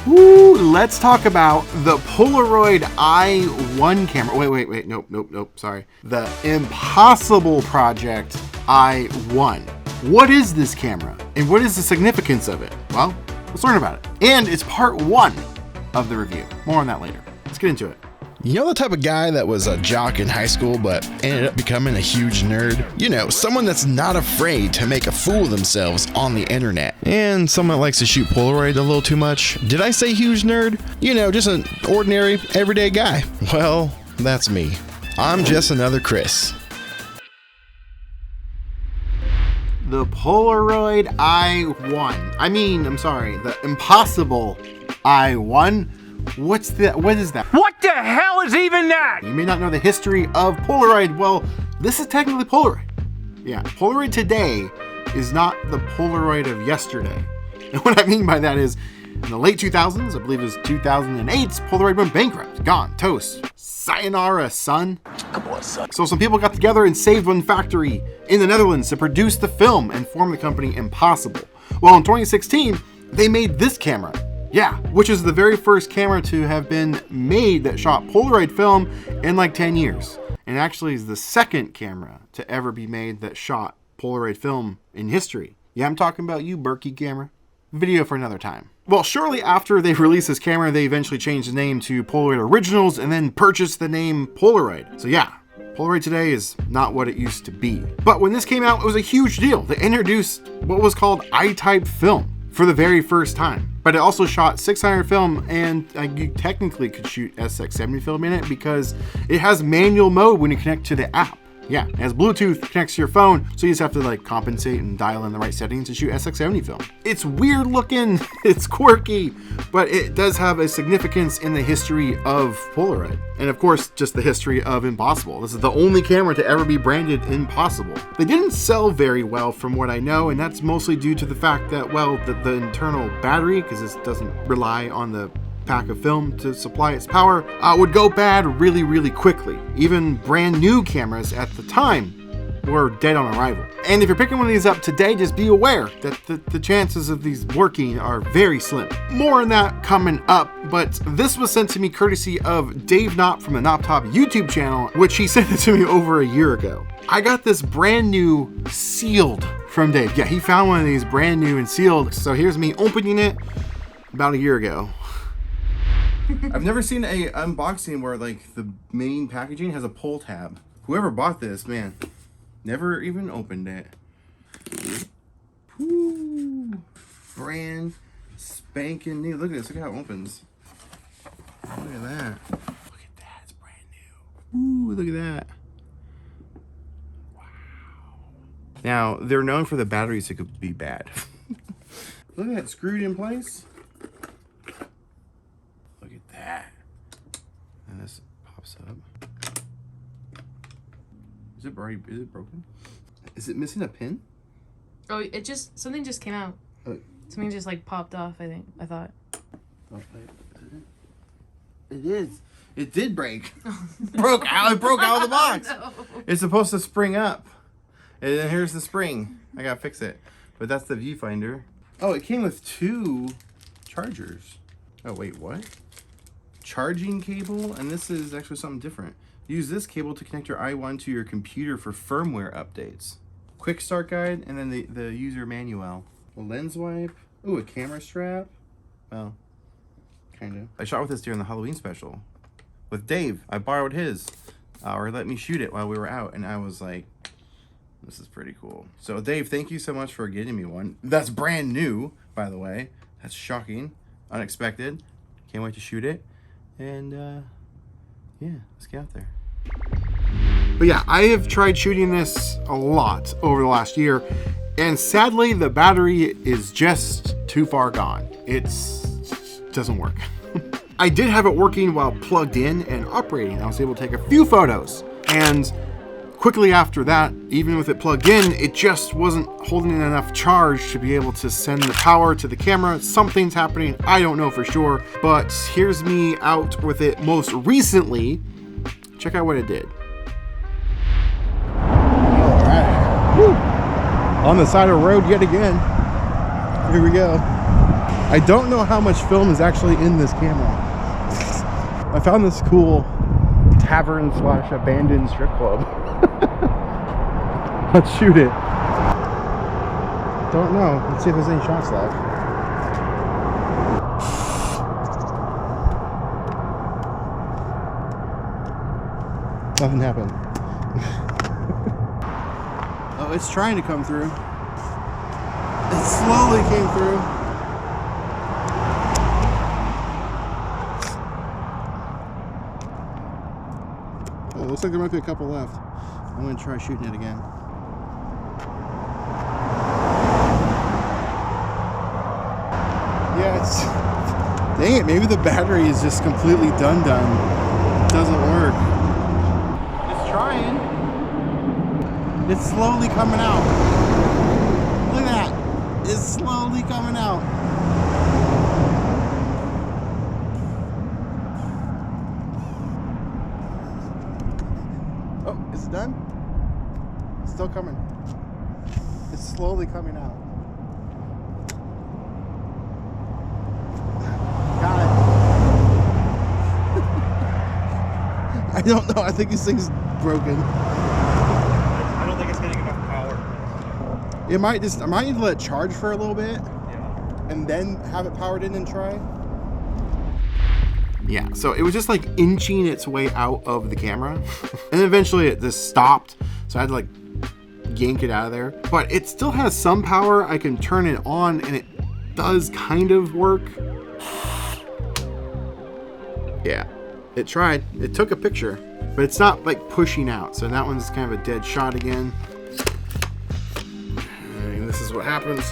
Woo, let's talk about the Polaroid I-1 camera. Wait. Nope. Sorry. The Impossible Project I-1. What is this camera? And what is the significance of it? Well, let's learn about it. And it's part 1 of the review. More on that later. Let's get into it. You know the type of guy that was a jock in high school but ended up becoming a huge nerd? You know, someone that's not afraid to make a fool of themselves on the internet. And someone that likes to shoot Polaroid a little too much. Did I say huge nerd? You know, just an ordinary, everyday guy. Well, that's me. I'm just another Chris. The Polaroid I-1. The Impossible I-1. What is that? What the hell is even that? You may not know the history of Polaroid. Well, this is technically Polaroid. Yeah, Polaroid today is not the Polaroid of yesterday. And what I mean by that is, in the late 2000s, I believe it was 2008, Polaroid went bankrupt. Gone. Toast. Sayonara, son. Come on, son. So some people got together and saved one factory in the Netherlands to produce the film and form the company Impossible. Well, in 2016, they made this camera. Yeah, which is the very first camera to have been made that shot Polaroid film in like 10 years. And actually is the second camera to ever be made that shot Polaroid film in history. Yeah, I'm talking about you, Berkey camera. Video for another time. Well, shortly after they released this camera, they eventually changed the name to Polaroid Originals and then purchased the name Polaroid. So yeah, Polaroid today is not what it used to be. But when this came out, it was a huge deal. They introduced what was called I-type film for the very first time. But it also shot 600 film, and you technically could shoot SX70 film in it because it has manual mode when you connect to the app. Yeah, it has Bluetooth, connects to your phone, so you just have to like compensate and dial in the right settings to shoot SX70 film. It's weird looking, it's quirky, but it does have a significance in the history of Polaroid. And of course, just the history of Impossible. This is the only camera to ever be branded Impossible. They didn't sell very well from what I know, and that's mostly due to the fact that, well, the internal battery, because this doesn't rely on the pack of film to supply its power, would go bad really quickly. Even brand new cameras at the time were dead on arrival. And if you're picking one of these up today, just be aware that the chances of these working are very slim. More on that coming up, but this was sent to me courtesy of Dave Knott from the Knoptop YouTube channel, which he sent it to me over a year ago. I got this brand new sealed from Dave. Yeah, he found one of these brand new and sealed. So here's me opening it about a year ago. I've never seen a unboxing where like the main packaging has a pull tab. Whoever bought this, man, never even opened it. Woo. Brand spanking new. Look at this. Look how it opens. Look at that. Look at that. It's brand new. Ooh, look at that. Wow. Now, they're known for the batteries that could be bad. Look at that, screwed in place. Look at that. And this pops up. Is it broken? Is it missing a pin? Oh, something just came out. Something just like popped off, I thought. Oh, it is. It did break. Broke out. It broke out of the box. No. It's supposed to spring up. And then here's the spring. I gotta fix it. But that's the viewfinder. Oh, it came with 2 chargers. Oh, wait, what? Charging cable, and this is actually something different. Use this cable to connect your I-1 to your computer for firmware updates. Quick start guide, and then the user manual. A lens wipe. Ooh, a camera strap. Well, kind of. I shot with this during the Halloween special with Dave. I borrowed his, or let me shoot it while we were out, and I was like, this is pretty cool. So Dave, thank you so much for getting me one. That's brand new, by the way. That's shocking, unexpected. Can't wait to shoot it. And yeah, let's get out there. But yeah, I have tried shooting this a lot over the last year, and sadly the battery is just too far gone. It doesn't work. I did have it working while plugged in and operating. I was able to take a few photos, and quickly after that, even with it plugged in, it just wasn't holding enough charge to be able to send the power to the camera. Something's happening, I don't know for sure, but here's me out with it most recently. Check out what it did. All right. Woo. On the side of the road yet again. Here we go. I don't know how much film is actually in this camera. I found this cool tavern / abandoned strip club. Let's shoot it. Don't know. Let's see if there's any shots left. Nothing happened. Oh, it's trying to come through. It slowly came through. Oh, looks like there might be a couple left. I'm gonna try shooting it again. Yeah, it's... Dang it, maybe the battery is just completely done. It doesn't work. It's trying. It's slowly coming out. Look at that. It's slowly coming out. Oh, is it done? It's still coming. It's slowly coming out. Got it. I don't know. I think this thing's broken. I don't think it's getting enough power. It might just, I might need to let it charge for a little bit Yeah. and then have it powered in and try. Yeah, so it was just like inching its way out of the camera. And eventually it just stopped. So I had to like yank it out of there. But it still has some power. I can turn it on and it does kind of work. Yeah, it tried. It took a picture, but it's not like pushing out. So that one's kind of a dead shot again. And this is what happens.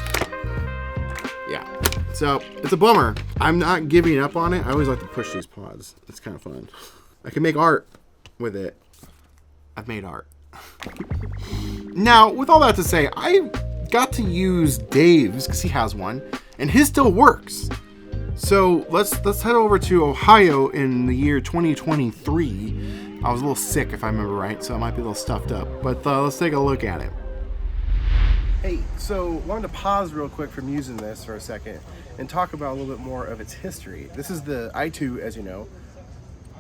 Yeah, so it's a bummer. I'm not giving up on it. I always like to push these pods. It's kind of fun. I can make art with it. I've made art. Now, with all that to say, I got to use Dave's because he has one, and his still works. So let's head over to Ohio in the year 2023. I was a little sick, if I remember right, so I might be a little stuffed up. But let's take a look at it. Hey, so wanted to pause real quick from using this for a second and talk about a little bit more of its history. This is the i2, as you know.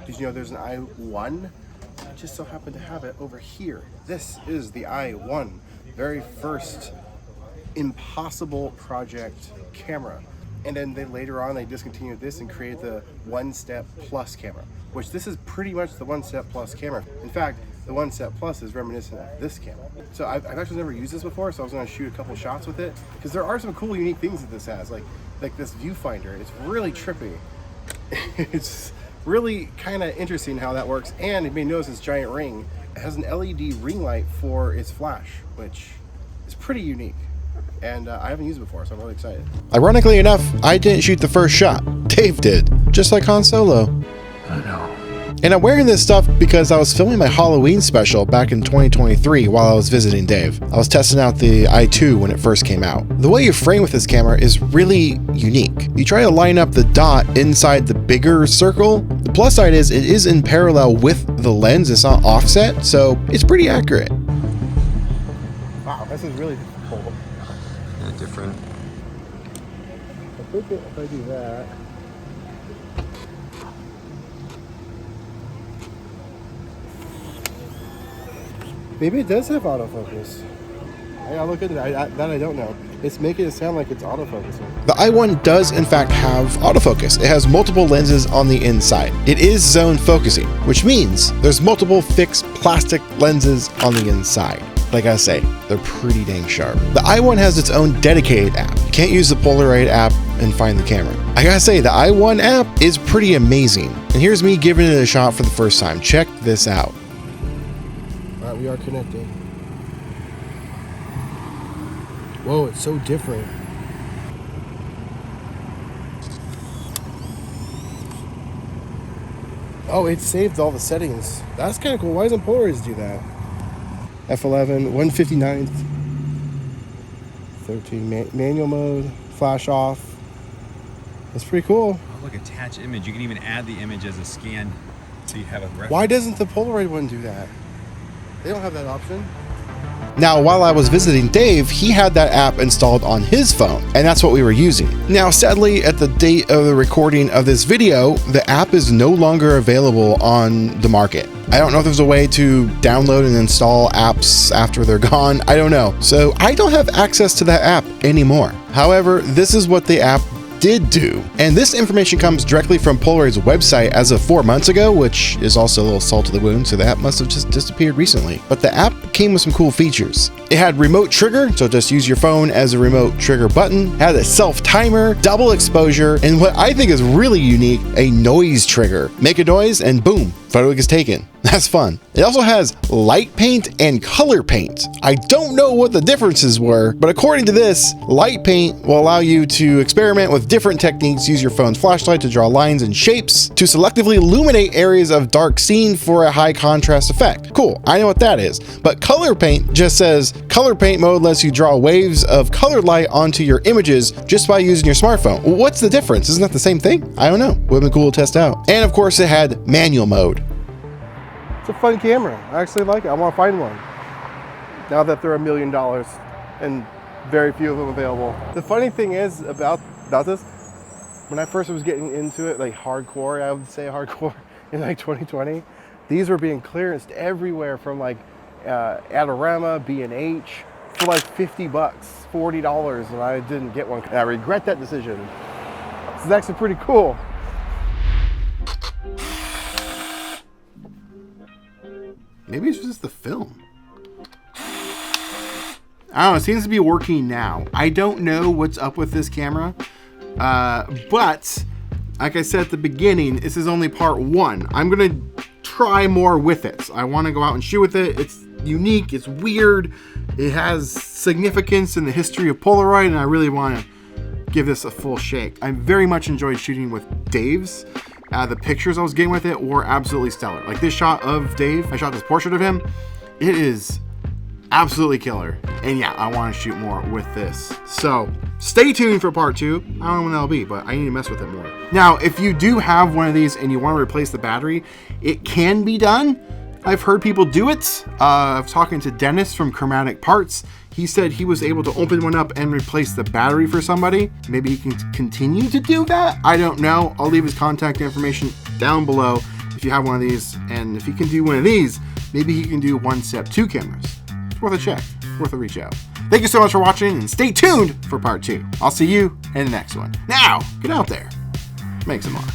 Did you know there's an i1? I just so happen to have it over here. This is the i1, very first Impossible project camera. And then later on they discontinued this and created the One Step Plus camera, which this is pretty much the One Step Plus camera. In fact, the One Step Plus is reminiscent of this camera. So I've actually never used this before, so I was going to shoot a couple shots with it because there are some cool, unique things that this has, like this viewfinder. It's really trippy. It's really kind of interesting how that works. And you may notice this giant ring. It has an LED ring light for its flash, which is pretty unique. And I haven't used it before, so I'm really excited. Ironically enough, I didn't shoot the first shot. Dave did, just like Han Solo. I know. And I'm wearing this stuff because I was filming my Halloween special back in 2023 while I was visiting Dave. I was testing out the i2 when it first came out. The way you frame with this camera is really unique. You try to line up the dot inside the bigger circle. The plus side is it is in parallel with the lens, it's not offset, so it's pretty accurate. Wow, this is really cool. Different. I think if I do that. Maybe it does have autofocus. I gotta look at it. That I don't know. It's making it sound like it's autofocusing. The i1 does in fact have autofocus. It has multiple lenses on the inside. It is zone focusing, which means there's multiple fixed plastic lenses on the inside. Like I say, they're pretty dang sharp. The i1 has its own dedicated app. You can't use the Polaroid app and find the camera. I gotta say, the i1 app is pretty amazing. And here's me giving it a shot for the first time. Check this out. Alright, we are connected. Whoa, it's so different. Oh, it saved all the settings. That's kind of cool. Why doesn't Polaroids do that? F11, 159th, 13 manual mode, flash off. That's pretty cool. Oh, look, attach image. You can even add the image as a scan so you have a reference. Why doesn't the Polaroid one do that? They don't have that option. Now, while I was visiting Dave, he had that app installed on his phone, and that's what we were using. Now, sadly, at the date of the recording of this video, the app is no longer available on the market. I don't know if there's a way to download and install apps after they're gone. I don't know. So I don't have access to that app anymore. However, this is what the app did do. And this information comes directly from Polaroid's website as of 4 months ago, which is also a little salt to the wound, so the app must have just disappeared recently. But the app came with some cool features. It had remote trigger, so just use your phone as a remote trigger button. It had a self timer, double exposure, and what I think is really unique, a noise trigger. Make a noise and boom, photo gets taken. That's fun. It also has light paint and color paint. I don't know what the differences were, but according to this, light paint will allow you to experiment with different techniques, use your phone's flashlight to draw lines and shapes, to selectively illuminate areas of dark scene for a high contrast effect. Cool, I know what that is. But color paint just says, color paint mode lets you draw waves of colored light onto your images just by using your smartphone. What's the difference? Isn't that the same thing? I don't know. Would have been cool to test out. And of course it had manual mode. It's a fun camera. I actually like it. I want to find one. Now that they're $1 million and very few of them available. The funny thing is about this, when I first was getting into it, like hardcore, I would say hardcore, in like 2020, these were being clearanced everywhere from like Adorama, B&H, for like 50 bucks, $40, and I didn't get one. And I regret that decision. This is actually pretty cool. Maybe it's just the film. I don't know, it seems to be working now. I don't know what's up with this camera, but like I said at the beginning, this is only part 1. I'm gonna try more with it. I wanna go out and shoot with it. It's unique, it's weird, it has significance in the history of Polaroid, and I really wanna give this a full shake. I very much enjoyed shooting with Dave's. The pictures I was getting with it were absolutely stellar. Like this shot of Dave, I shot this portrait of him. It is absolutely killer. And yeah, I want to shoot more with this. So stay tuned for part 2. I don't know when that'll be, but I need to mess with it more. Now, if you do have one of these and you want to replace the battery, it can be done. I've heard people do it. I was talking to Dennis from Chromatic Parts. He said he was able to open one up and replace the battery for somebody. Maybe he can continue to do that. I don't know. I'll leave his contact information down below if you have one of these. And if he can do one of these, maybe he can do 1 Step 2 cameras. It's worth a check, worth a reach out. Thank you so much for watching, and stay tuned for part 2. I'll see you in the next one. Now, get out there, make some art.